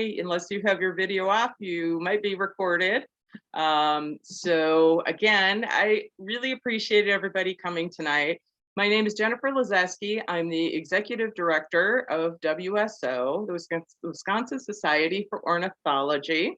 unless you have your video off, you might be recorded. So again, I really appreciate everybody coming tonight. My name is Jennifer Lazeski. I'm the Executive Director of WSO, the Wisconsin Society for Ornithology.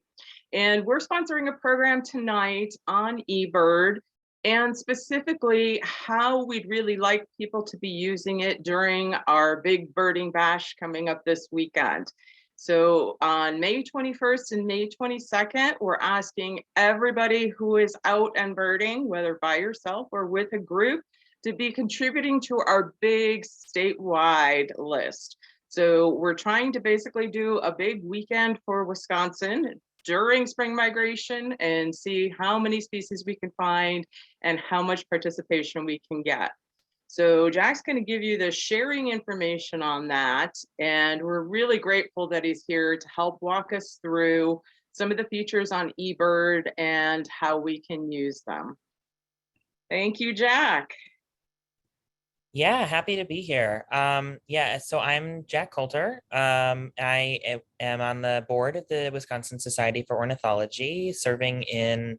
And we're sponsoring a program tonight on eBird, and specifically how we'd really like people to be using it during our big birding bash coming up this weekend. So on May 21st and May 22nd, we're asking everybody who is out and birding, whether by yourself or with a group, to be contributing to our big statewide list. So we're trying to basically do a big weekend for Wisconsin during spring migration and see how many species we can find and how much participation we can get. So Jack's going to give you the sharing information on that, and we're really grateful that he's here to help walk us through some of the features on eBird and how we can use them. Thank you, Jack. Yeah, happy to be here. So I'm Jack Coulter. I am on the board of the Wisconsin Society for Ornithology, serving in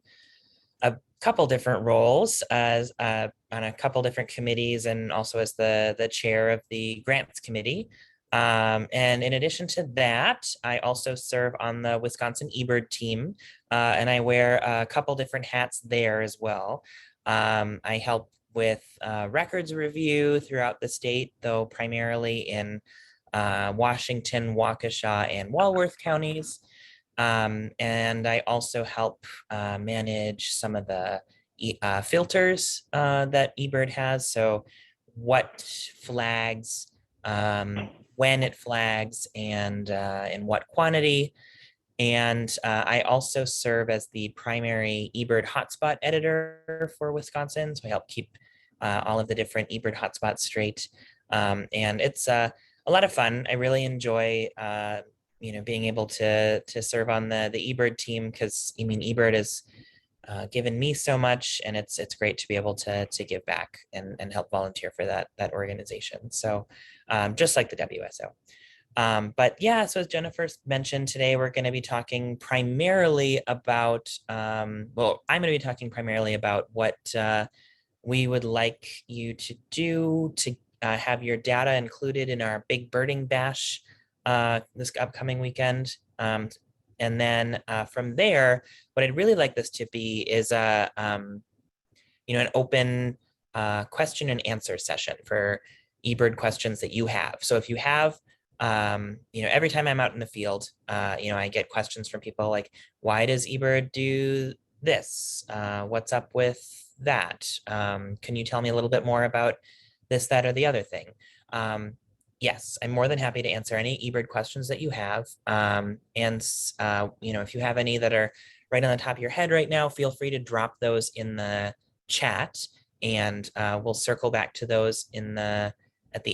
a couple different roles as on a couple different committees, and also as the chair of the grants committee. And in addition to that, I also serve on the Wisconsin eBird team, and I wear a couple different hats there as well. I help with records review throughout the state, though primarily in Washington, Waukesha, and Walworth counties. And I also help manage some of the filters that eBird has. So what flags, when it flags, and in what quantity. And I also serve as the primary eBird hotspot editor for Wisconsin. So I help keep all of the different eBird hotspots straight. And it's a lot of fun. I really enjoy being able to serve on the eBird team, because eBird has given me so much, and it's great to be able to give back and help volunteer for that organization. So just like the WSO. But yeah, so as Jennifer mentioned, today we're going to be talking primarily about, I'm going to be talking primarily about what we would like you to do to have your data included in our big birding bash this upcoming weekend. And then from there, what I'd really like this to be is an open question and answer session for eBird questions that you have. So if you have every time I'm out in the field, I get questions from people like, why does eBird do this? What's up with that? Can you tell me a little bit more about this, that, or the other thing? Yes, I'm more than happy to answer any eBird questions that you have. If you have any that are right on the top of your head right now, feel free to drop those in the chat, and we'll circle back to those at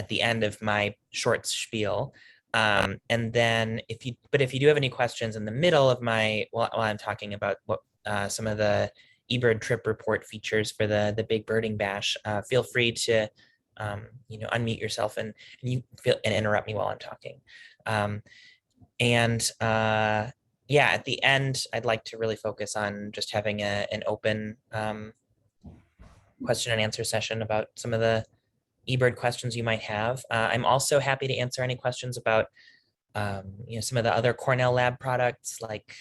the end of my short spiel. And then if you do have any questions in the middle of while I'm talking about what some of the eBird trip report features for the big birding bash, feel free to unmute yourself and interrupt me while I'm talking. At the end, I'd like to really focus on just having an open question and answer session about some of the eBird questions you might have. I'm also happy to answer any questions about some of the other Cornell Lab products like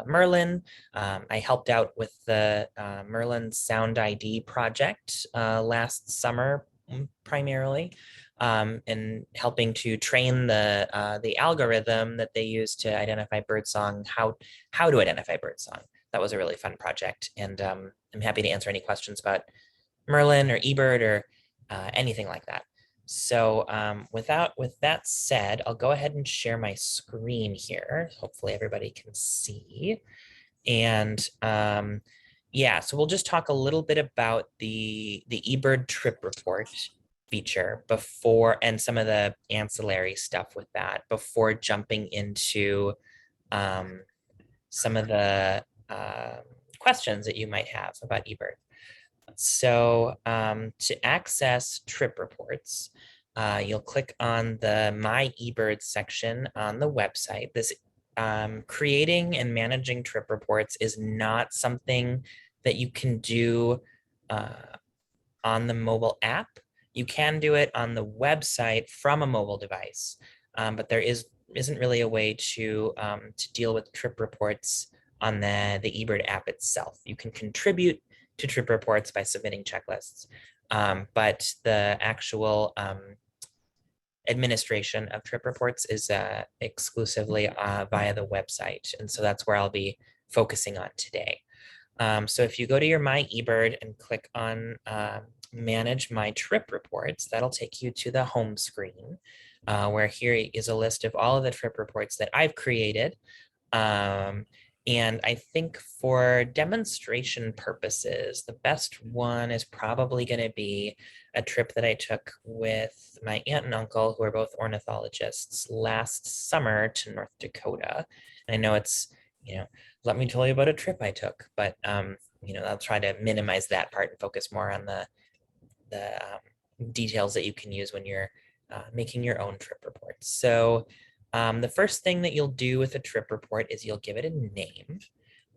Merlin. I helped out with the Merlin Sound ID project last summer primarily, and helping to train the algorithm that they use to identify birdsong, how to identify birdsong. That was a really fun project, and I'm happy to answer any questions about Merlin or eBird or anything like that. So with that said, I'll go ahead and share my screen here. Hopefully everybody can see. And so we'll just talk a little bit about the eBird trip report feature before, and some of the ancillary stuff with that, before jumping into some of the questions that you might have about eBird. So to access trip reports, you'll click on the My eBird section on the website. This creating and managing trip reports is not something that you can do on the mobile app. You can do it on the website from a mobile device, but there isn't really a way to deal with trip reports on the eBird app itself. You can contribute to trip reports by submitting checklists, but the actual administration of trip reports is exclusively via the website. And so that's where I'll be focusing on today. So if you go to your My eBird and click on Manage My Trip Reports, that'll take you to the home screen, where here is a list of all of the trip reports that I've created. And I think for demonstration purposes, the best one is probably going to be a trip that I took with my aunt and uncle, who are both ornithologists, last summer to North Dakota. And I know it's, let me tell you about a trip I took, but I'll try to minimize that part and focus more on the details that you can use when you're making your own trip reports. So the first thing that you'll do with a trip report is you'll give it a name,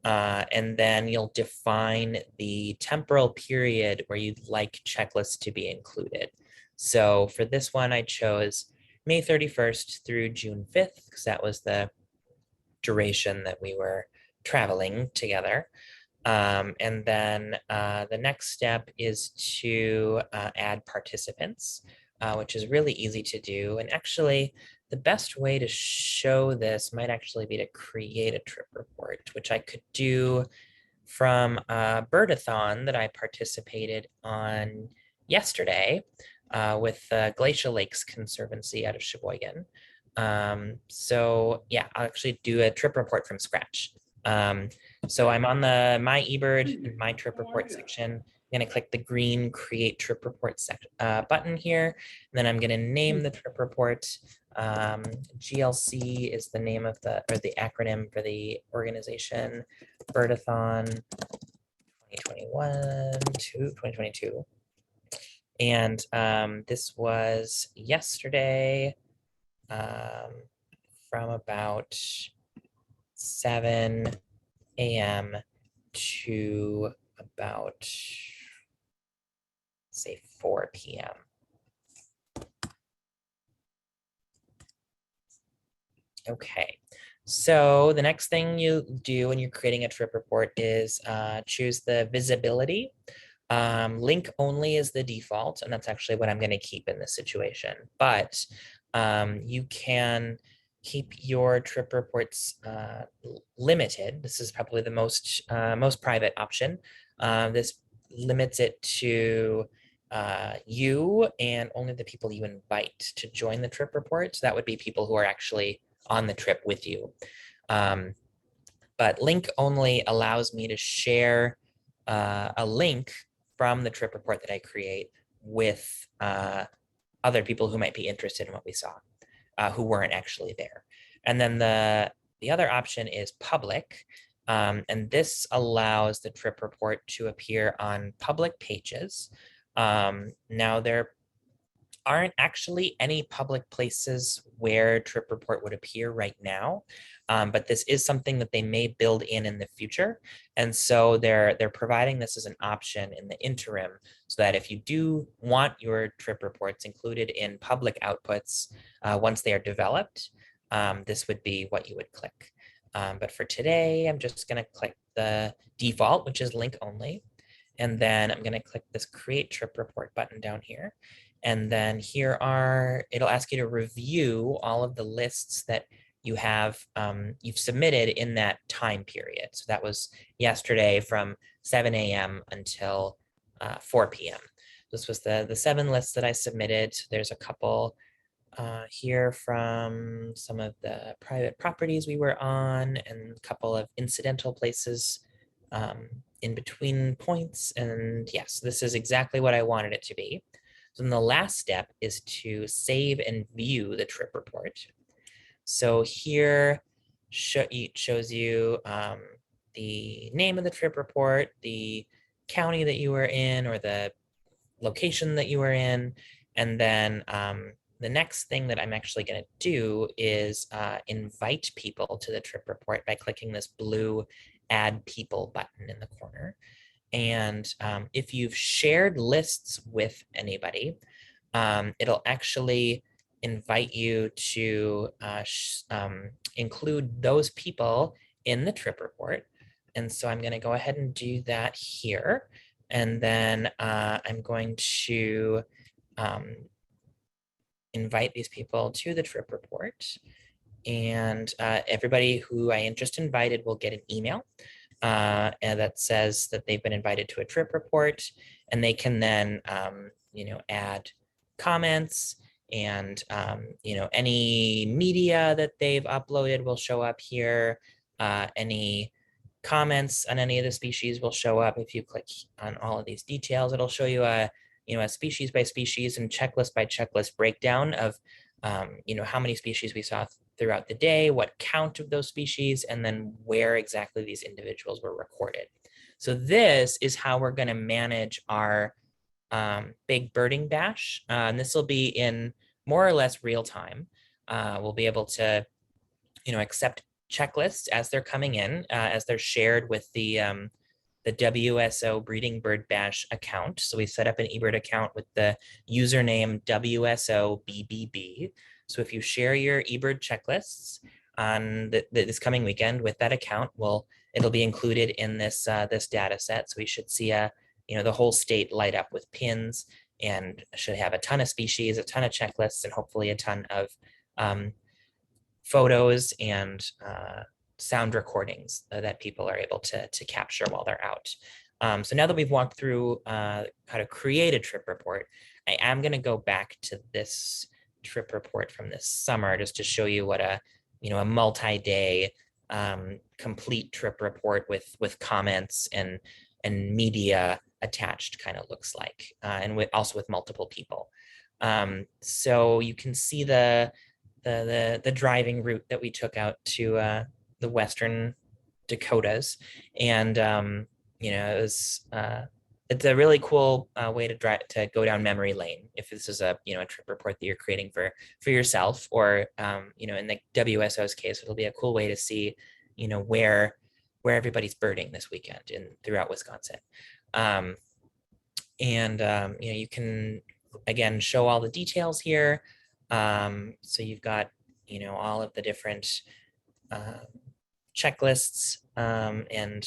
and then you'll define the temporal period where you'd like checklists to be included. So for this one, I chose May 31st through June 5th, because that was the duration that we were traveling together. And then the next step is to add participants, which is really easy to do. And actually, the best way to show this might actually be to create a trip report, which I could do from a birdathon that I participated on yesterday with the Glacial Lakes Conservancy out of Sheboygan. So yeah, I'll actually do a trip report from scratch. So I'm on the My eBird, My Trip Report section. I'm going to click the green Create Trip Report button here. And then I'm going to name the trip report. GLC is the name of the acronym for the organization. Birdathon 2021 to 2022. And this was yesterday from about 7 a.m. to about, say, 4 p.m. Okay, so the next thing you do when you're creating a trip report is choose the visibility. Link only is the default, and that's actually what I'm going to keep in this situation. But you can keep your trip reports limited. This is probably the most private option. This limits it to you and only the people you invite to join the trip report. So that would be people who are actually on the trip with you. But link only allows me to share a link from the trip report that I create with other people who might be interested in what we saw, who weren't actually there. And then the other option is public. And this allows the trip report to appear on public pages. Now, there aren't actually any public places where trip report would appear right now, but this is something that they may build in the future. And so they're providing this as an option in the interim, so that if you do want your trip reports included in public outputs once they are developed, this would be what you would click. But for today, I'm just going to click the default, which is link only. And then I'm going to click this Create Trip Report button down here. And then here it'll ask you to review all of the lists that you have, you've submitted in that time period. So that was yesterday from 7 a.m. until 4 p.m. This was the 7 lists that I submitted. There's a couple here from some of the private properties we were on, and a couple of incidental places in between points. And yes, this is exactly what I wanted it to be. So then the last step is to save and view the trip report. So here it shows you the name of the trip report, the county that you were in, or the location that you were in, and then the next thing that I'm actually going to do is invite people to the trip report by clicking this blue add people button in the corner. And if you've shared lists with anybody, it'll actually invite you to include those people in the trip report. And so I'm going to go ahead and do that here. And then I'm going to invite these people to the trip report. And everybody who I just invited will get an email and that says that they've been invited to a trip report, and they can then add comments, and any media that they've uploaded will show up here. Any comments on any of the species will show up. If you click on all of these details, it'll show you a species by species and checklist by checklist breakdown of how many species we saw throughout the day, what count of those species, and then where exactly these individuals were recorded. So this is how we're going to manage our big birding bash. And this will be in more or less real time. We'll be able to, accept checklists as they're coming in, as they're shared with the WSO Breeding Bird Bash account. So we set up an eBird account with the username WSO BBB. So if you share your eBird checklists on this coming weekend with that account, it'll be included in this this data set. So we should see the whole state light up with pins, and should have a ton of species, a ton of checklists, and hopefully a ton of photos and sound recordings that people are able to capture while they're out. So now that we've walked through how to create a trip report, I am going to go back to this trip report from this summer just to show you what a multi-day complete trip report with comments and media attached kind of looks like, and also with multiple people. So you can see the driving route that we took out to the Western Dakotas, and it's a really cool way to go down memory lane if this is a trip report that you're creating for yourself, or in the WSO's case, it'll be a cool way to see where everybody's birding this weekend throughout Wisconsin. You can again show all the details here. So you've got all of the different checklists, and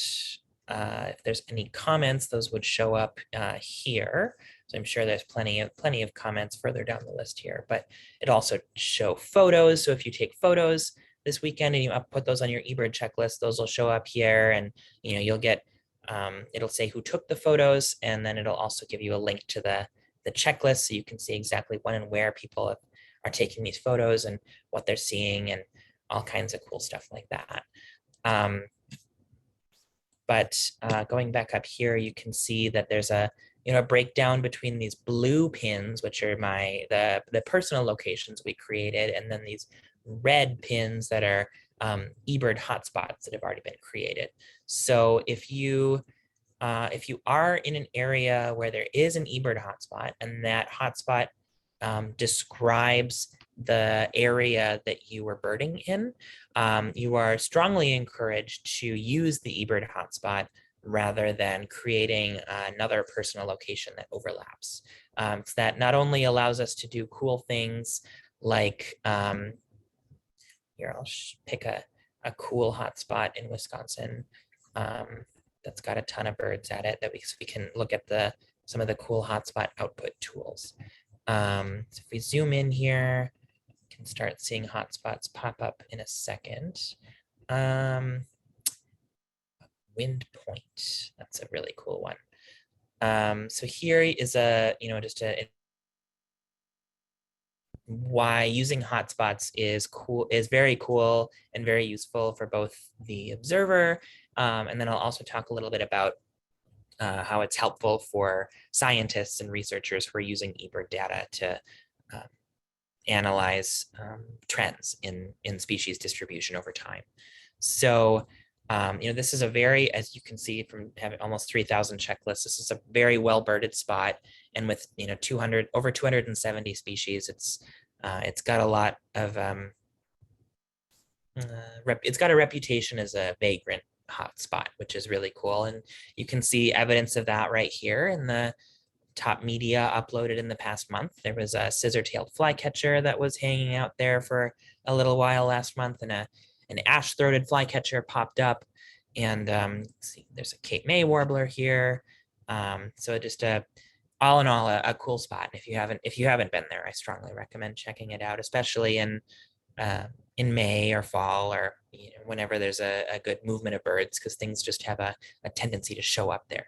if there's any comments, those would show up here. So I'm sure there's plenty of comments further down the list here, but it also show photos. So if you take photos this weekend and you put those on your eBird checklist, those will show up here, and you'll get it'll say who took the photos, and then it'll also give you a link to the checklist, so you can see exactly when and where people are taking these photos and what they're seeing, and all kinds of cool stuff like that. But going back up here, you can see that there's a breakdown between these blue pins, which are the personal locations we created, and then these red pins that are eBird hotspots that have already been created. So if you are in an area where there is an eBird hotspot, and that hotspot describes the area that you were birding in, you are strongly encouraged to use the eBird hotspot rather than creating another personal location that overlaps. So that not only allows us to do cool things like, here, I'll pick a cool hotspot in Wisconsin that's got a ton of birds at it, that we can look at some of the cool hotspot output tools. So if we zoom in here, you can start seeing hotspots pop up in a second. Wind point, that's a really cool one. So here is why using hotspots is very cool and very useful for both the observer, and then I'll also talk a little bit about how it's helpful for scientists and researchers who are using eBird data to analyze trends in species distribution over time. So this is a very, as you can see from having almost 3,000 checklists, this is a very well birded spot, and with over 270 species, it's It's got a lot of it's got a reputation as a vagrant hotspot, which is really cool. And you can see evidence of that right here in the top media uploaded in the past month. There was a scissor-tailed flycatcher that was hanging out there for a little while last month, and an ash-throated flycatcher popped up. And see, there's a Cape May warbler here. So just all in all, a cool spot. If you haven't been there, I strongly recommend checking it out, especially uh, in May or fall, or whenever there's a good movement of birds, because things just have a tendency to show up there.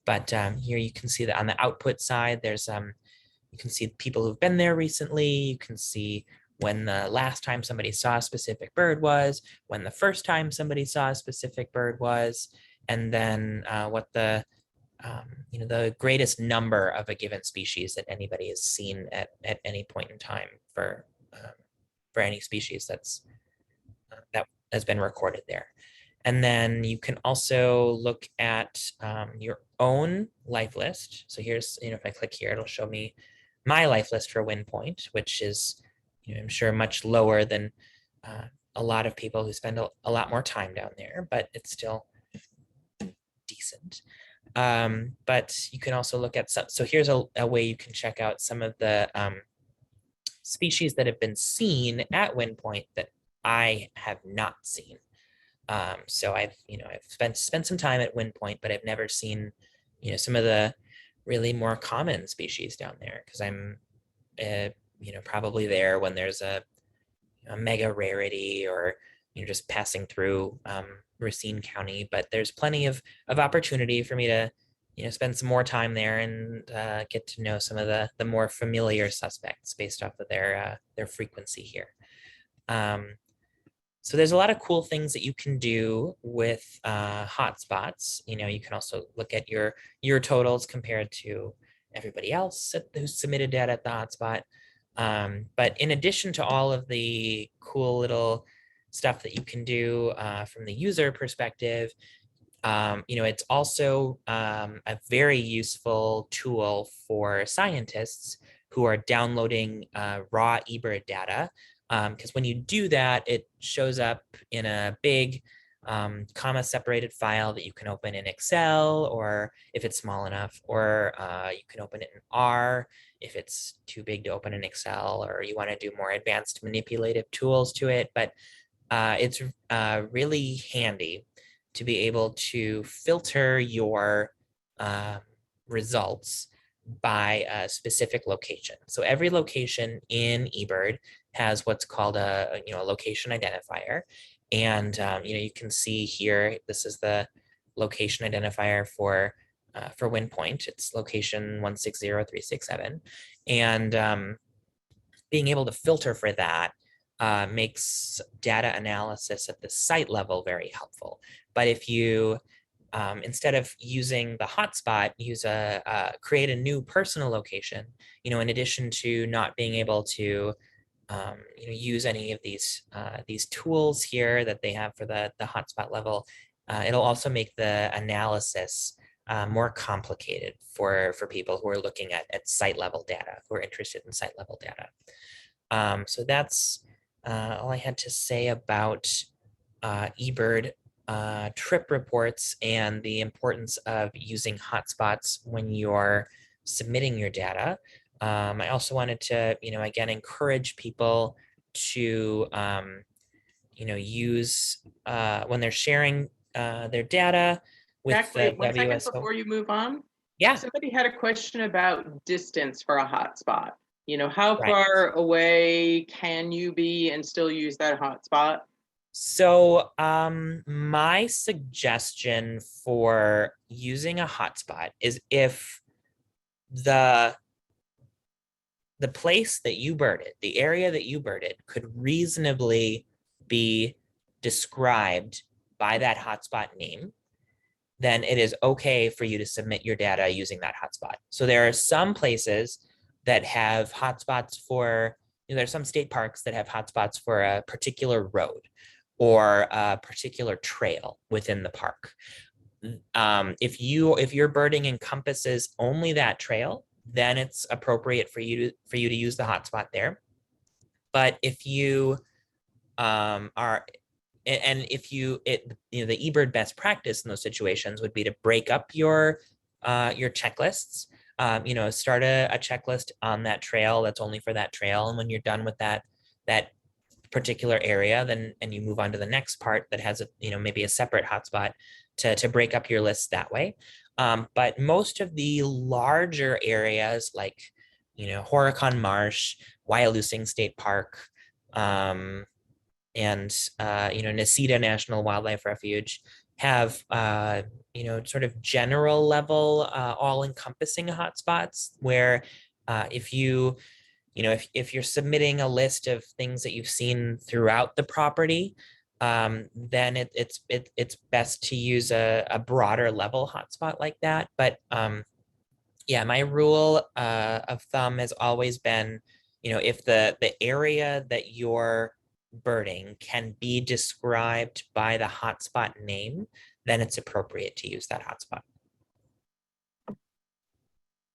But here you can see that on the output side, there's you can see people who've been there recently. You can see when the last time somebody saw a specific bird was, when the first time somebody saw a specific bird was, and then what the the greatest number of a given species that anybody has seen at any point in time for any species that has been recorded there. And then you can also look at your own life list. So here's, if I click here, it'll show me my life list for wind point, which is, I'm sure much lower than a lot of people who spend a lot more time down there, but it's still decent. But you can also look at some, so here's a way you can check out some of the species that have been seen at wind point that I have not seen. So I've spent some time at wind point, but I've never seen, some of the really more common species down there, because I'm, probably there when there's a mega rarity, or, just passing through Racine County. But there's plenty of opportunity for me to, spend some more time there and get to know some of the more familiar suspects based off of their frequency here. So there's a lot of cool things that you can do with hotspots. You can also look at your totals compared to everybody else who submitted data at the hotspot. But in addition to all of the cool little stuff that you can do from the user perspective, it's also a very useful tool for scientists who are downloading raw eBird data. Because when you do that, it shows up in a big comma separated file that you can open in Excel, or if it's small enough, or you can open it in R if it's too big to open in Excel, or you want to do more advanced manipulative tools to it. But it's really handy to be able to filter your results by a specific location. So every location in eBird has what's called a location identifier. And you can see here, this is the location identifier for wind point. It's location 160367. And being able to filter for that makes data analysis at the site level very helpful. But if you instead of using the hotspot, create a new personal location, in addition to not being able to use any of these tools here that they have for the hotspot level, it'll also make the analysis more complicated for people who are looking at site level data, who are interested in site level data. So that's all I had to say about eBird trip reports and the importance of using hotspots when you're submitting your data. I also wanted to, again, encourage people to, use when they're sharing their data with Exactly. the 1 second WSO. before you move on. Yeah. Somebody had a question about distance for a hotspot. How Right. far away can you be and still use that hotspot? So my suggestion for using a hotspot is if the place that you birded, the area that you birded, could reasonably be described by that hotspot name, then it is okay for you to submit your data using that hotspot. So there are some places that have hotspots for, there's some state parks that have hotspots for a particular road or a particular trail within the park. If your birding encompasses only that trail, then it's appropriate for you to use the hotspot there. But if you are and if the eBird best practice in those situations would be to break up your checklists. Start a checklist on that trail that's only for that trail, and when you're done with that particular area, then and you move on to the next part that has maybe a separate hotspot to break up your list that way. But most of the larger areas like Horicon Marsh, Wyalusing State Park, and Nesita National Wildlife Refuge have sort of general level all-encompassing hotspots where if if you're submitting a list of things that you've seen throughout the property, then it's best to use a broader level hotspot like that. But yeah, my rule of thumb has always been, if the area that you're birding can be described by the hotspot name, then it's appropriate to use that hotspot.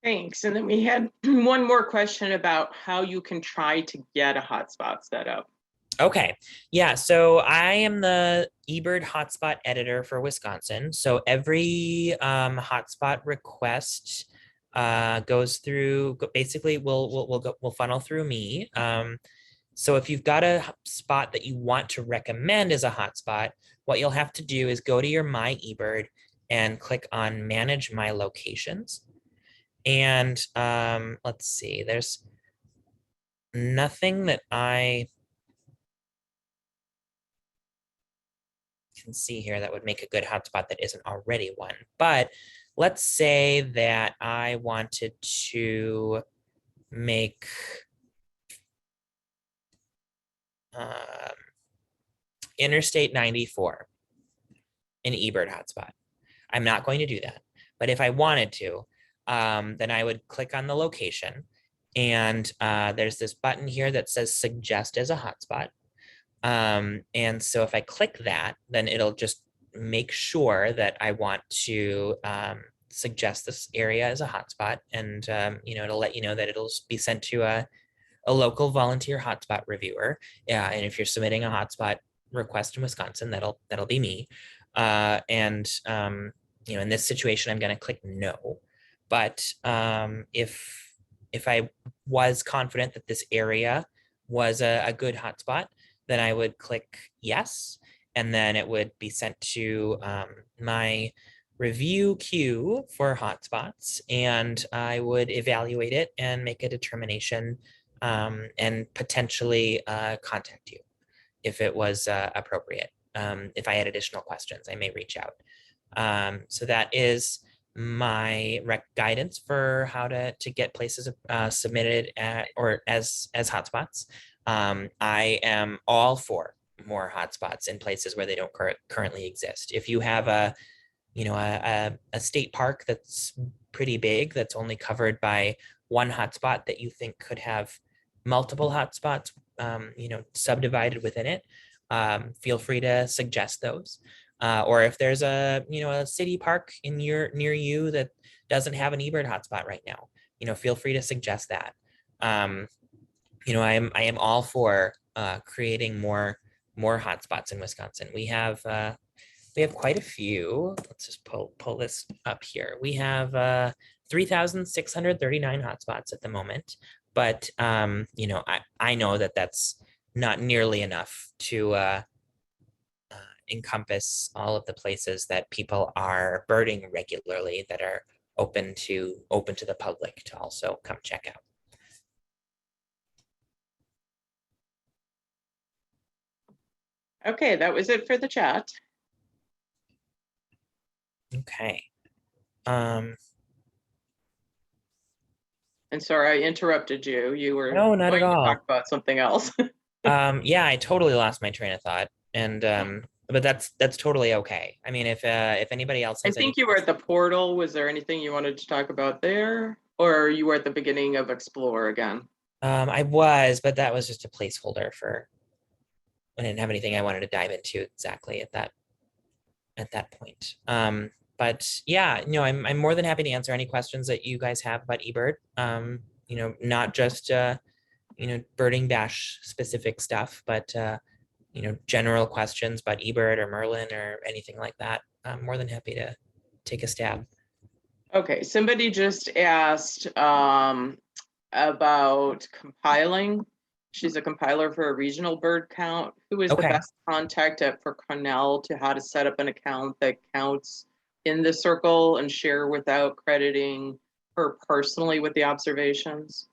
Thanks. And then we had one more question about how you can try to get a hotspot set up. Okay. Yeah. So I am the eBird hotspot editor for Wisconsin. So every hotspot request goes through, basically will funnel through me. So if you've got a spot that you want to recommend as a hotspot, what you'll have to do is go to your My eBird and click on Manage My Locations. And let's see, there's nothing that I can see here that would make a good hotspot that isn't already one. But let's say that I wanted to make Interstate 94 an eBird hotspot. I'm not going to do that. But if I wanted to, then I would click on the location. And there's this button here that says suggest as a hotspot. And so if I click that, then it'll just make sure that I want to suggest this area as a hotspot. And, it'll let you know that it'll be sent to a local volunteer hotspot reviewer. Yeah, and if you're submitting a hotspot request in Wisconsin, that'll be me. In this situation, I'm going to click no. But if I was confident that this area was a good hotspot, then I would click yes, and then it would be sent to my review queue for hotspots, and I would evaluate it and make a determination and potentially contact you if it was appropriate. If I had additional questions, I may reach out. So that is my guidance for how to get places submitted or as hotspots. I am all for more hotspots in places where they don't currently exist. If you have a state park that's pretty big, that's only covered by one hotspot that you think could have multiple hotspots, subdivided within it, feel free to suggest those. Or if there's a city park near you that doesn't have an eBird hotspot right now, feel free to suggest that. I am all for creating more hotspots in Wisconsin. We have quite a few. Let's just pull this up here. We have 3,639 hotspots at the moment, but I know that that's not nearly enough to encompass all of the places that people are birding regularly that are open to the public to also come check out. Okay, that was it for the chat. Okay. And sorry, I interrupted you. You were No, not at going to all. talk about something else. Yeah, I totally lost my train of thought, and but that's totally okay. I mean, if anybody else I has think you were at the portal. Was there anything you wanted to talk about there? Or you were at the beginning of Explore again? I was, but that was just a placeholder for, I didn't have anything I wanted to dive into exactly at that point. But yeah, I'm more than happy to answer any questions that you guys have about eBird. Not just birding bash specific stuff, but general questions about eBird or Merlin or anything like that, I'm more than happy to take a stab. Okay, somebody just asked about compiling. She's a compiler for a regional bird count. Who is the Okay. best contact for Cornell to how to set up an account that counts in the circle and share without crediting her personally with the observations?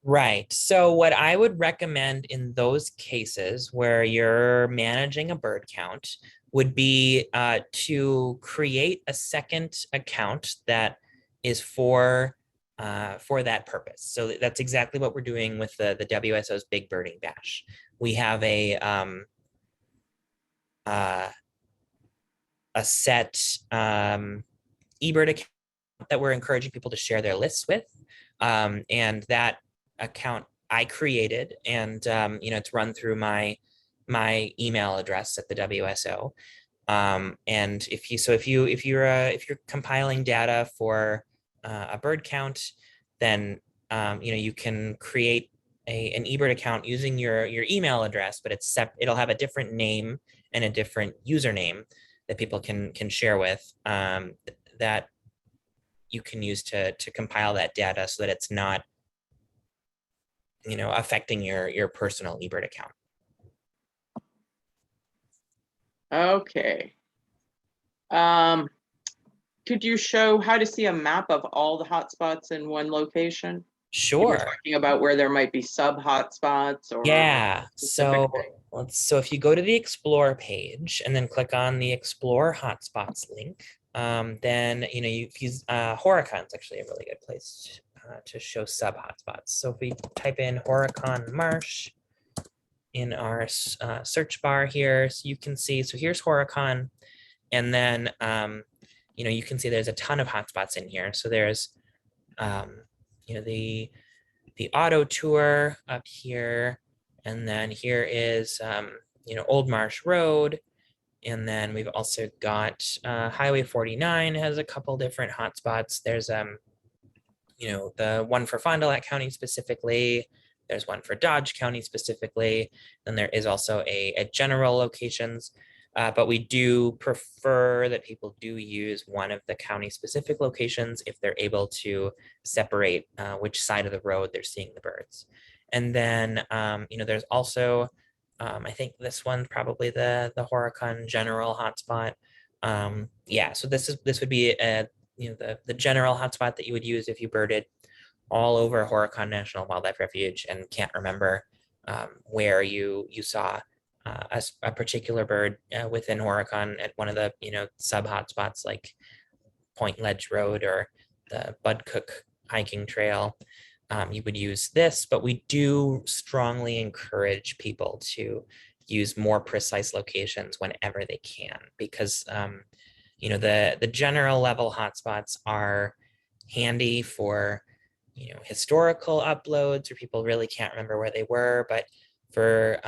Right. So what I would recommend in those cases where you're managing a bird count would be to create a second account that is for that purpose. So that's exactly what we're doing with the WSO's Big Birding Bash. We have uh, a set eBird account that we're encouraging people to share their lists with, and that account I created, and it's run through my email address at the WSO. And if you're compiling data for a bird count, then you can create an eBird account using your email address, but it'll have a different name and a different username that people can share with, that you can use to compile that data so that it's not affecting your personal eBird account. Okay. Could you show how to see a map of all the hotspots in one location? You were Sure. talking about where there might be sub hotspots or Yeah. specific So if you go to the Explore page and then click on the Explore Hotspots link, then you use Horacon's actually a really good place to show sub hotspots. So if we type in Horicon Marsh in our search bar here, so you can see. So here's Horicon, and then you can see there's a ton of hotspots in here. So there's the auto tour up here, and then here is Old Marsh Road, and then we've also got Highway 49 has a couple different hotspots. There's the one for Fond du Lac County specifically. There's one for Dodge County specifically. Then there is also a general locations. But we do prefer that people do use one of the county specific locations if they're able to separate which side of the road they're seeing the birds. And then, there's also, I think this one's probably the Horicon general hotspot. Yeah, so this would be the general hotspot that you would use if you birded all over Horicon National Wildlife Refuge and can't remember where you saw a particular bird within Horicon at one of the sub hotspots like Point Ledge Road or the Bud Cook hiking trail. You would use this, but we do strongly encourage people to use more precise locations whenever they can, because the general level hotspots are handy for historical uploads where people really can't remember where they were, but for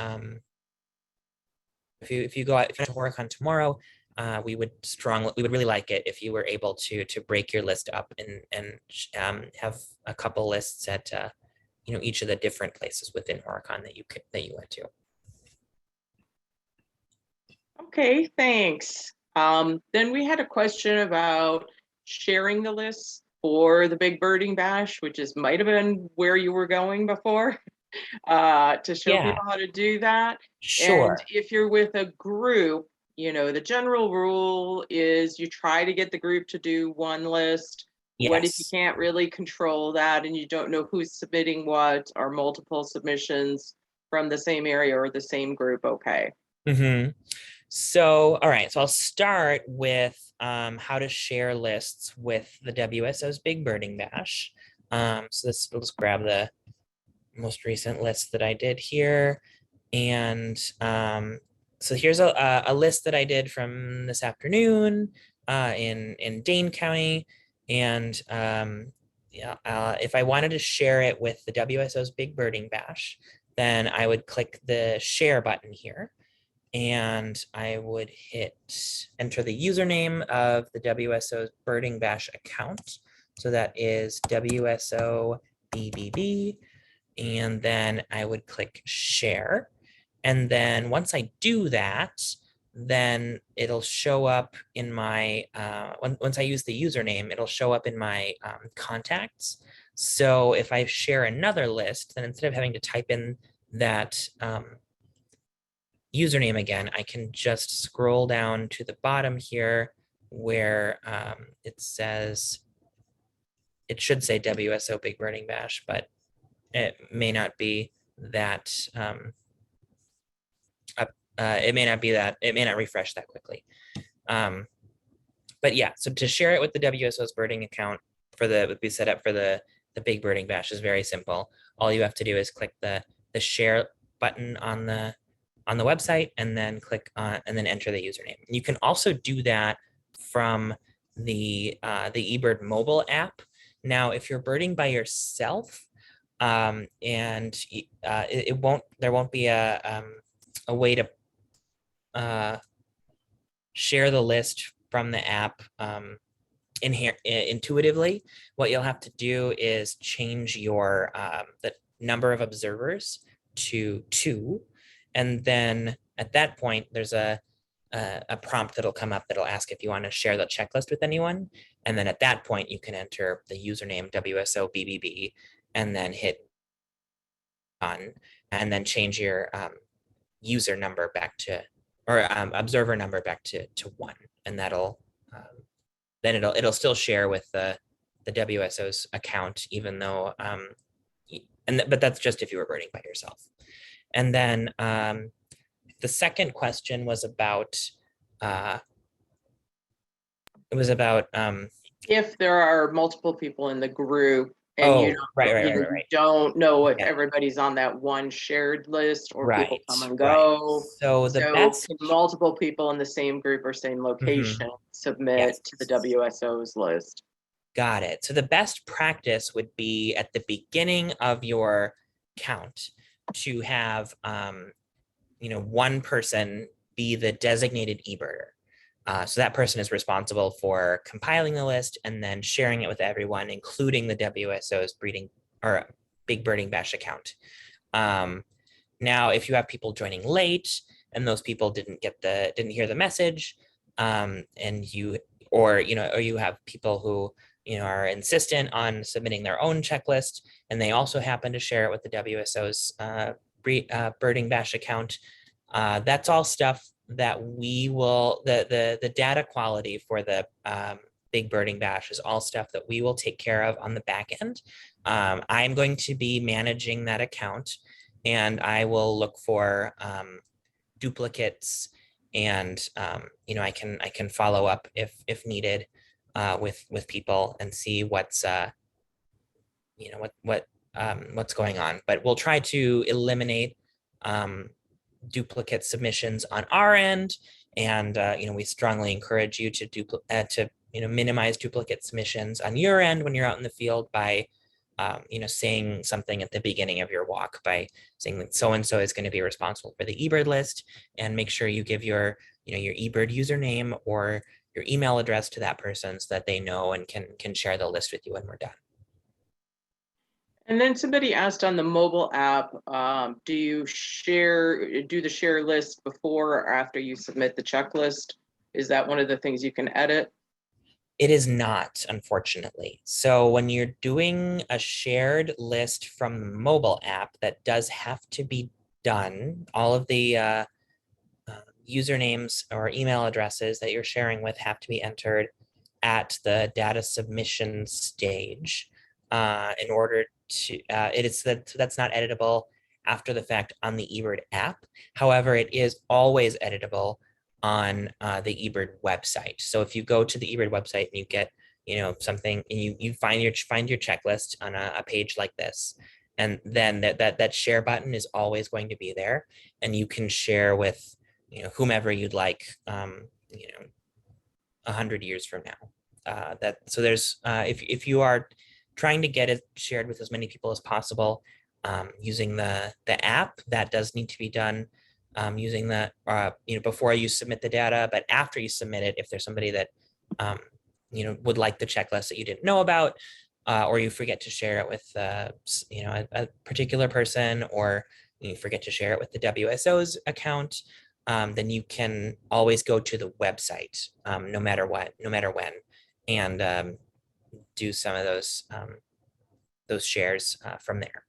if you go out to Horicon tomorrow, we would really like it if you were able to break your list up and have a couple lists at each of the different places within Horicon that you went to. Okay, thanks. Then we had a question about sharing the list for the Big Birding Bash, which might have been where you were going before, to show people how to do that. Sure. And if you're with a group, the general rule is you try to get the group to do one list. Yes. What if you can't really control that and you don't know who's submitting what, or multiple submissions from the same area or the same group? Okay. Mm-hmm. So, all right. So I'll start with how to share lists with the WSO's Big Birding Bash. So let's grab the most recent list that I did here. And so here's a list that I did from this afternoon in Dane County. And if I wanted to share it with the WSO's Big Birding Bash, then I would click the share button here. And I would enter the username of the WSO's Birding Bash account. So that is WSO BBB. and then I would click share. And then once I do that, then it'll show up in my, once I use the username, it'll show up in my contacts. So if I share another list, then instead of having to type in that username again, I can just scroll down to the bottom here where it says, it should say WSO Big Burning Bash, but it may not be that, it may not be that, it may not refresh that quickly. But yeah, so to share it with the WSO's birding account for the, would be set up for the Big Birding Bash is very simple. All you have to do is click the share button on the website and then click on, and then enter the username. You can also do that from the eBird mobile app. Now, if you're birding by yourself, and it won't, there won't be a way to share the list from the app intuitively. What you'll have to do is change your the number of observers to 2, and then at that point there's a prompt that'll come up that'll ask if you want to share the checklist with anyone, and then at that point you can enter the username WSO BBB and then hit on, and then change your user number back to, or observer number back to 1, and that'll then it'll still share with the WSO's account, even though but that's just if you were birding by yourself. And then the second question was about If there are multiple people in the group and oh, you right. don't know if Yeah. everybody's on that one shared list or people come and Right. go. So the So best, can multiple people in the same group or same location submit Yes. to the WSO's list? Got it. So the best practice would be at the beginning of your count to have one person be the designated eBirder. So that person is responsible for compiling the list and then sharing it with everyone, including the WSO's breeding or Big Birding Bash account. Now, if you have people joining late and those people didn't hear the message, and you have people who are insistent on submitting their own checklist, and they also happen to share it with the WSO's Birding Bash account. That's all stuff that we will, the data quality for the Big Birding Bash is all stuff that we will take care of on the back end. I'm going to be managing that account, and I will look for duplicates, and I can follow up if needed with people and see what's what's going on. But we'll try to eliminate duplicate submissions on our end, and we strongly encourage you to minimize duplicate submissions on your end when you're out in the field by saying something at the beginning of your walk, by saying that so and so is going to be responsible for the eBird list, and make sure you give your eBird username or your email address to that person so that they know and can share the list with you when we're done. And then somebody asked on the mobile app, do you do the share list before or after you submit the checklist? Is that one of the things you can edit? It is not, unfortunately. So when you're doing a shared list from the mobile app, that does have to be done. All of the usernames or email addresses that you're sharing with have to be entered at the data submission stage in order to, that's not editable after the fact on the eBird app. However, it is always editable on the eBird website. So if you go to the eBird website and you get something, and you find your checklist on a page like this, and then that share button is always going to be there, and you can share with whomever you'd like 100 years from now. So there's if you are trying to get it shared with as many people as possible using the app, that does need to be done using the before you submit the data. But after you submit it, if there's somebody that would like the checklist that you didn't know about, or you forget to share it with a particular person, or you forget to share it with the WSO's account, then you can always go to the website, no matter what, no matter when, and do some of those shares from there.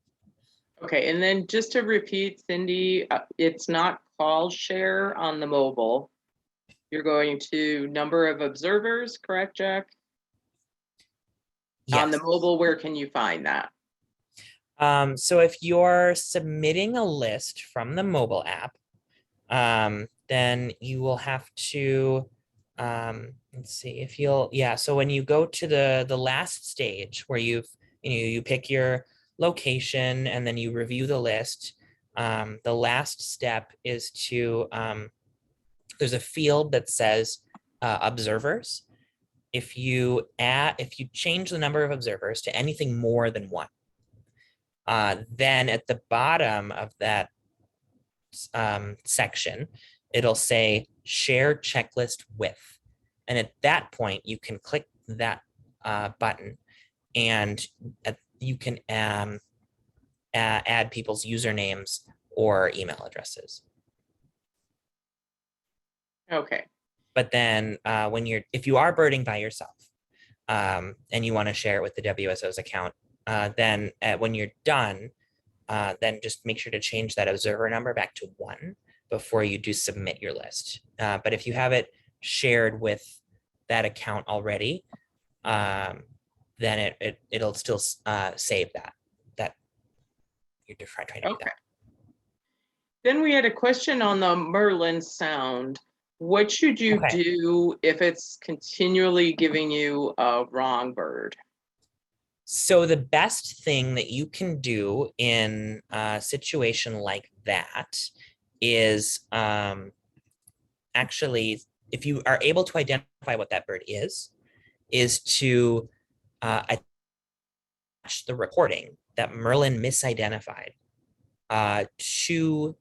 Okay, and then just to repeat, Cindy, it's not call share on the mobile. You're going to number of observers, correct, Jack? Yes. On the mobile, where can you find that? So if you're submitting a list from the mobile app, then you will have to, let's see if you'll, yeah. So when you go to the last stage where you pick your location and then you review the list, the last step is to, there's a field that says observers. If you change the number of observers to anything more than one, then at the bottom of that section, it'll say share checklist with. And at that point, you can click that button, and you can add people's usernames or email addresses. Okay. But then if you are birding by yourself, and you want to share it with the WSO's account, then when you're done, then just make sure to change that observer number back to 1 before you do submit your list. But if you have it shared with that account already, then it'll still save that you're trying to do that. Then we had a question on the Merlin sound. What should you do if it's continually giving you a wrong bird? So the best thing that you can do in a situation like that is actually, if you are able to identify what that bird is to attach the recording that Merlin misidentified to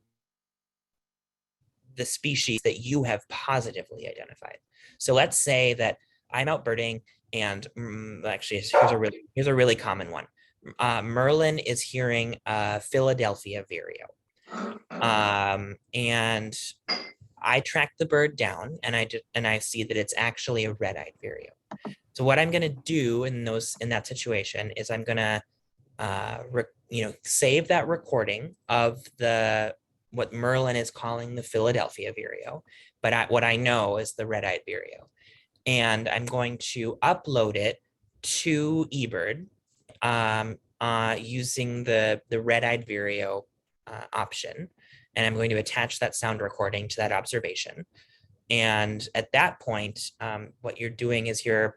the species that you have positively identified. So let's say that I'm out birding, and actually, here's a really common one. Merlin is hearing Philadelphia vireo, and I track the bird down, and I see that it's actually a red-eyed vireo. So what I'm going to do in that situation is I'm going to save that recording of what Merlin is calling the Philadelphia vireo, but what I know is the red-eyed vireo. And I'm going to upload it to eBird using the red-eyed vireo option. And I'm going to attach that sound recording to that observation. And at that point, what you're doing is you're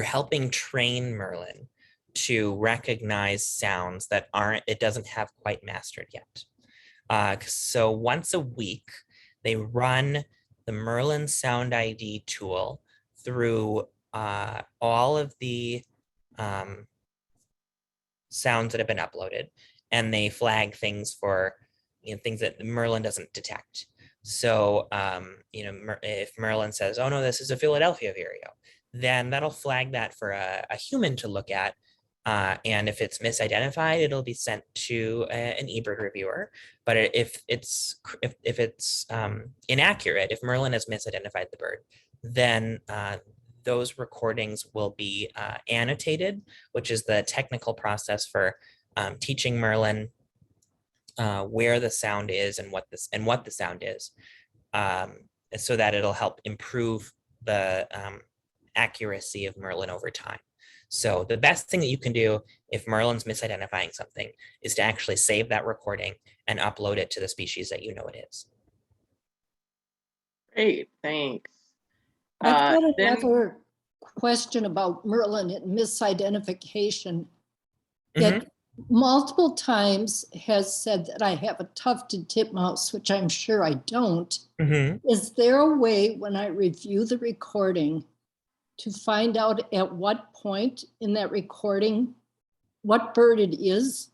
helping train Merlin to recognize sounds that it doesn't have quite mastered yet. So once a week, they run the Merlin Sound ID tool through all of the sounds that have been uploaded, and they flag things for things that Merlin doesn't detect. So if Merlin says, "Oh no, this is a Philadelphia vireo," then that'll flag that for a human to look at. And if it's misidentified, it'll be sent to an eBird reviewer. But if it's inaccurate, if Merlin has misidentified the bird, then those recordings will be annotated, which is the technical process for teaching Merlin where the sound is and what the sound is, so that it'll help improve the accuracy of Merlin over time. So the best thing that you can do if Merlin's misidentifying something is to actually save that recording and upload it to the species that you know it is. Great, thanks. I've got another question about Merlin and misidentification. It multiple times has said that I have a tufted titmouse, which I'm sure I don't. Is there a way when I review the recording to find out at what point in that recording what bird it is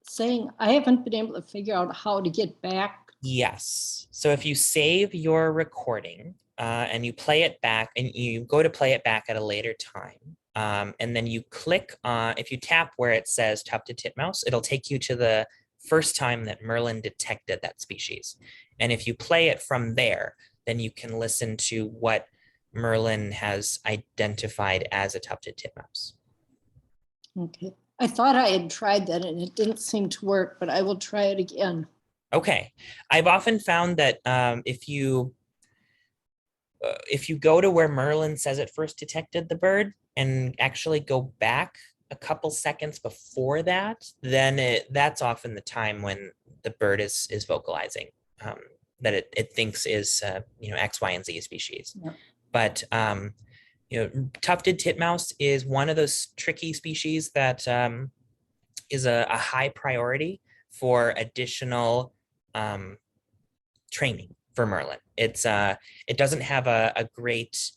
saying? I haven't been able to figure out how to get back. Yes. So if you save your recording and you play it back, and you go to play it back at a later time, And then you click on, if you tap where it says tufted titmouse, it'll take you to the first time that Merlin detected that species. And if you play it from there, then you can listen to what Merlin has identified as a tufted titmouse. Okay. I thought I had tried that and it didn't seem to work, but I will try it again. Okay. I've often found that if you go to where Merlin says it first detected the bird and actually go back a couple seconds before that, then that's often the time when the bird is vocalizing that it thinks is X, Y, and Z species. Yeah. But tufted titmouse is one of those tricky species that is a high priority for additional training for Merlin. It doesn't have a great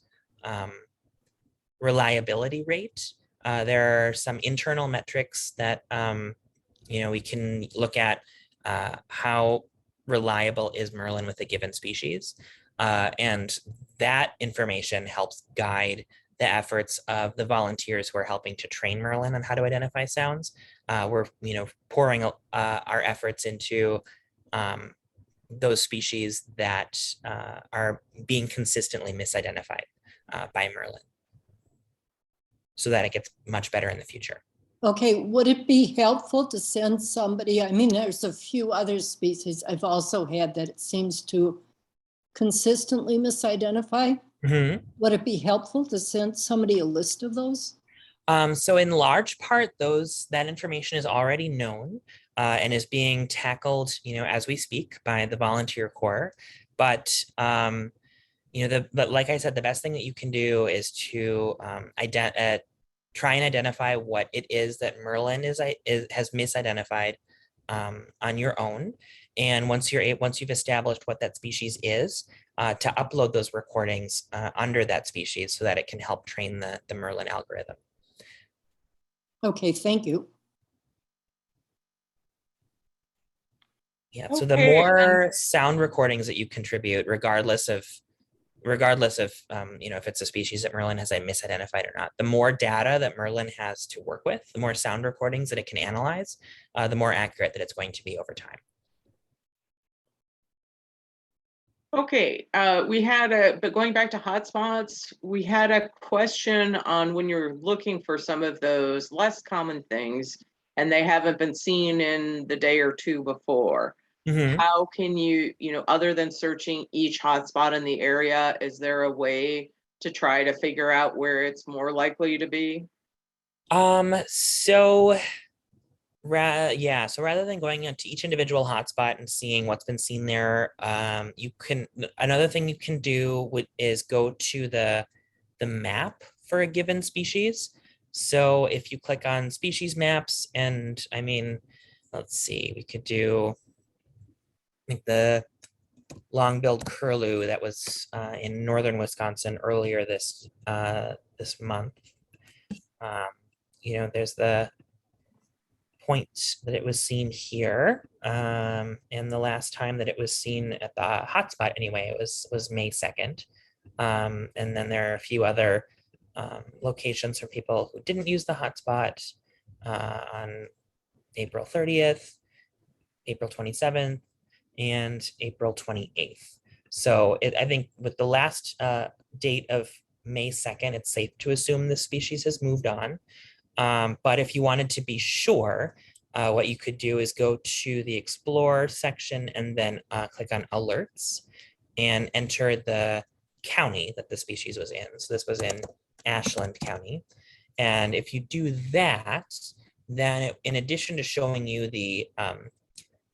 reliability rate. There are some internal metrics that we can look at how reliable is Merlin with a given species. And that information helps guide the efforts of the volunteers who are helping to train Merlin on how to identify sounds. We're pouring our efforts into those species that are being consistently misidentified by Merlin, so that it gets much better in the future. Okay, would it be helpful to send somebody? I mean, there's a few other species I've also had that it seems to consistently misidentify. Mm-hmm. Would it be helpful to send somebody a list of those? So in large part, that information is already known and is being tackled, as we speak by the volunteer corps. But but like I said, the best thing that you can do is to try and identify what it is that Merlin has misidentified on your own. And once you've established what that species is, to upload those recordings under that species so that it can help train the Merlin algorithm. Okay, thank you. Yeah, so the more sound recordings that you contribute, regardless of if it's a species that Merlin has misidentified or not, the more data that Merlin has to work with, the more sound recordings that it can analyze, the more accurate that it's going to be over time. Okay, but going back to hotspots, we had a question on when you're looking for some of those less common things and they haven't been seen in the day or two before. Mm-hmm. How can you, other than searching each hotspot in the area, is there a way to try to figure out where it's more likely to be? So rather than going into each individual hotspot and seeing what's been seen there, another thing you can do is go to the map for a given species. So if you click on species maps, and let's see, we could do the long-billed curlew that was in northern Wisconsin earlier this month. There's the point that it was seen here, and the last time that it was seen at the hotspot anyway, it was May 2nd. And then there are a few other locations for people who didn't use the hotspot on April 30th, April 27th, and April 28th. So I think with the last date of May 2nd, it's safe to assume the species has moved on. But if you wanted to be sure, what you could do is go to the Explore section and then click on Alerts and enter the county that the species was in. So this was in Ashland County. And if you do that, then in addition to showing you the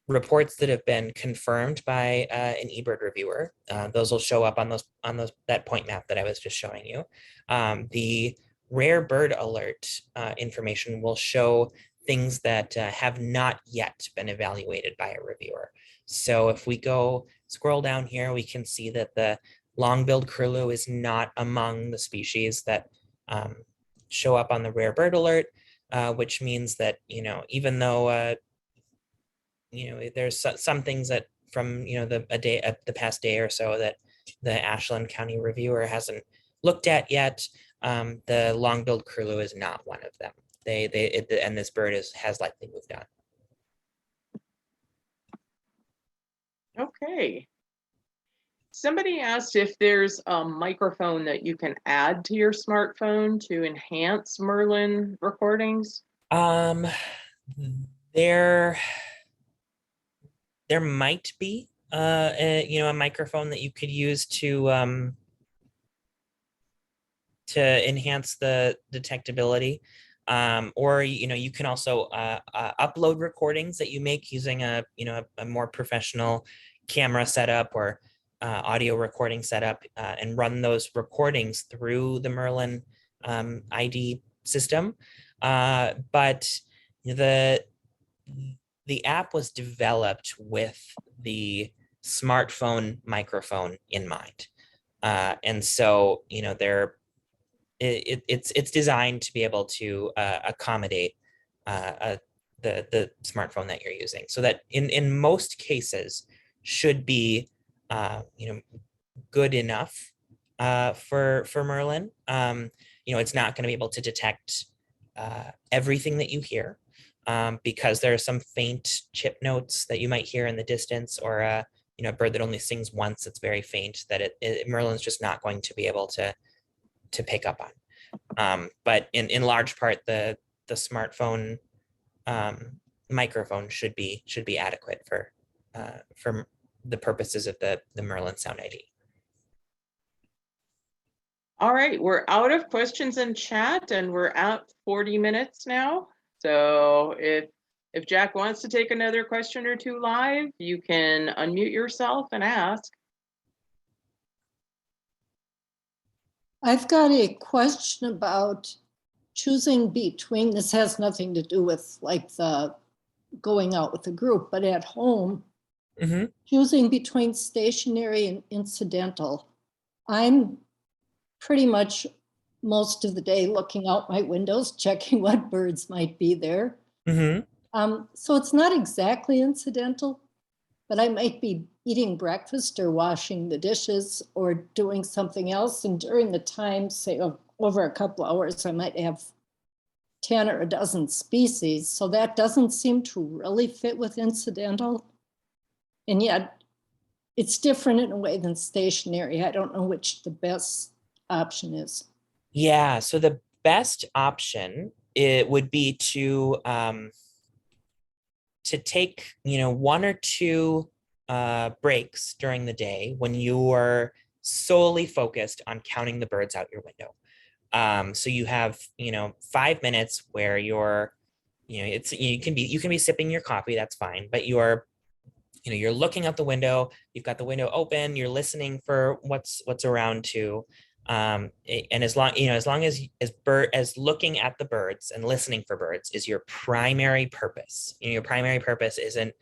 reports that have been confirmed by an eBird reviewer, those will show up on that point map that I was just showing you. The rare bird alert information will show things that have not yet been evaluated by a reviewer. So if we go scroll down here, we can see that the long-billed curlew is not among the species that show up on the rare bird alert, which means that, even though, there's some things that from, the past day or so that the Ashland County reviewer hasn't looked at yet. The long-billed curlew is not one of them. And this bird has likely moved on. Okay. Somebody asked if there's a microphone that you can add to your smartphone to enhance Merlin recordings. There might be a microphone that you could use to enhance the detectability. Or you can also upload recordings that you make using a more professional camera setup or audio recording setup, and run those recordings through the Merlin ID system. But the app was developed with the smartphone microphone in mind, and so it's designed to be able to accommodate the smartphone that you're using, so that in most cases should be good enough for Merlin. It's not going to be able to detect everything that you hear, because there are some faint chip notes that you might hear in the distance, or a bird that only sings once. It's very faint that Merlin's just not going to be able to pick up on. But in large part, the smartphone microphone should be adequate for the purposes of the Merlin Sound ID. All right, we're out of questions in chat, and we're at 40 minutes now. So if Jack wants to take another question or two live, you can unmute yourself and ask. I've got a question about choosing between, this has nothing to do with like the going out with a group, but at home, choosing between stationary and incidental. I'm pretty much most of the day looking out my windows, checking what birds might be there. So it's not exactly incidental, but I might be eating breakfast or washing the dishes or doing something else. And during the time, say over a couple hours, I might have 10 or a dozen species. So that doesn't seem to really fit with incidental. And yet it's different in a way than stationary. I don't know which the best option is. Yeah, so the best option it would be to take one or two breaks during the day when you are solely focused on counting the birds out your window. So you have 5 minutes where you're you can be sipping your coffee, that's fine, but you're looking out the window, you've got the window open, you're listening for what's around too. And as long as looking at the birds and listening for birds is your primary purpose, your primary purpose isn't,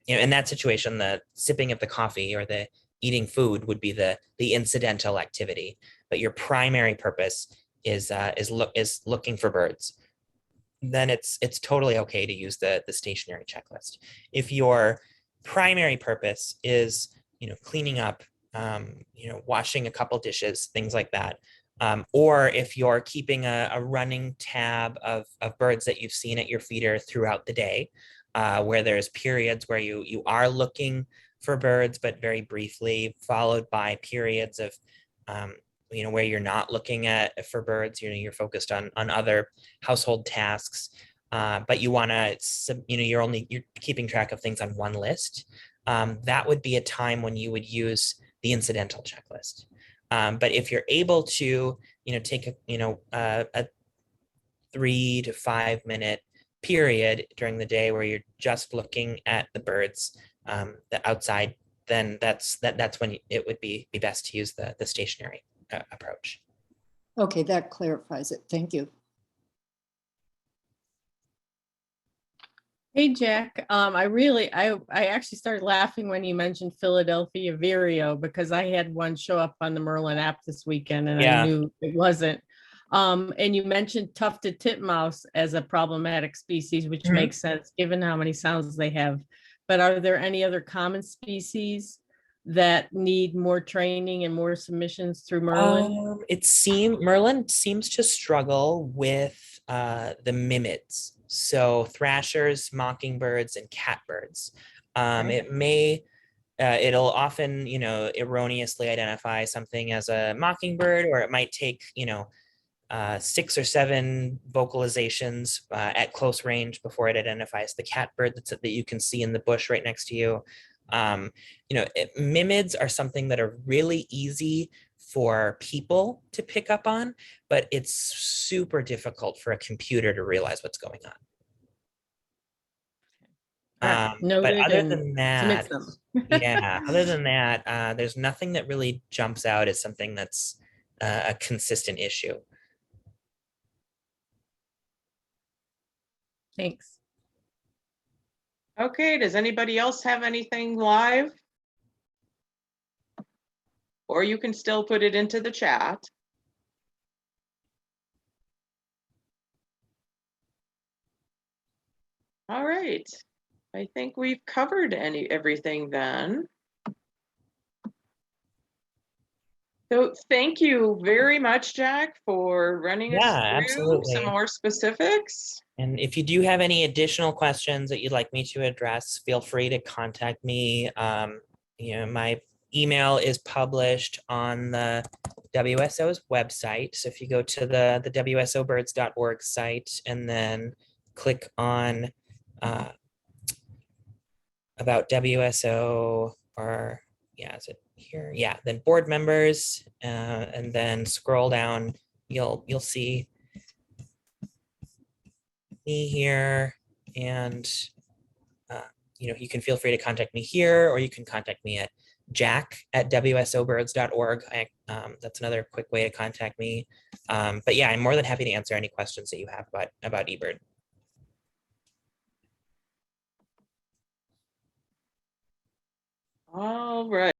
in that situation, the sipping of the coffee or the eating food would be the incidental activity, but your primary purpose is looking for birds. Then it's totally okay to use the stationary checklist. If your primary purpose is cleaning up, washing a couple dishes, things like that, or if you're keeping a running tab of birds that you've seen at your feeder throughout the day, where there's periods where you are looking for birds but very briefly, followed by periods of where you're not looking for birds, you're focused on other household tasks, but you want to, you're keeping track of things on one list. That would be a time when you would use the incidental checklist. But if you're able to, take a 3 to 5 minute period during the day where you're just looking at the birds, the outside, then that's when it would be best to use the stationary approach. Okay, that clarifies it. Thank you. Hey, Jack. I actually started laughing when you mentioned Philadelphia Vireo, because I had one show up on the Merlin app this weekend and I knew it wasn't. And you mentioned tufted titmouse as a problematic species, which makes sense given how many sounds they have. But are there any other common species that need more training and more submissions through Merlin? Merlin seems to struggle with the mimids, so thrashers, mockingbirds, and catbirds. It'll often, erroneously identify something as a mockingbird, or it might take, 6 or 7 vocalizations at close range before it identifies the catbird that you can see in the bush right next to you. Mimids are something that are really easy for people to pick up on, but it's super difficult for a computer to realize what's going on. But other than that, there's nothing that really jumps out as something that's a consistent issue. Thanks. Okay, does anybody else have anything live? Or you can still put it into the chat. All right, I think we've covered everything then. So thank you very much, Jack, for running us through some more specifics. And if you do have any additional questions that you'd like me to address, feel free to contact me. My email is published on the WSO's website. So if you go to the WSObirds.org site and then click on about WSO, or is it here? Yeah, then board members, and then scroll down, you'll see me here, and you can feel free to contact me here, or you can contact me at jack@wsobirds.org. That's another quick way to contact me. But yeah, I'm more than happy to answer any questions that you have about eBird. All right.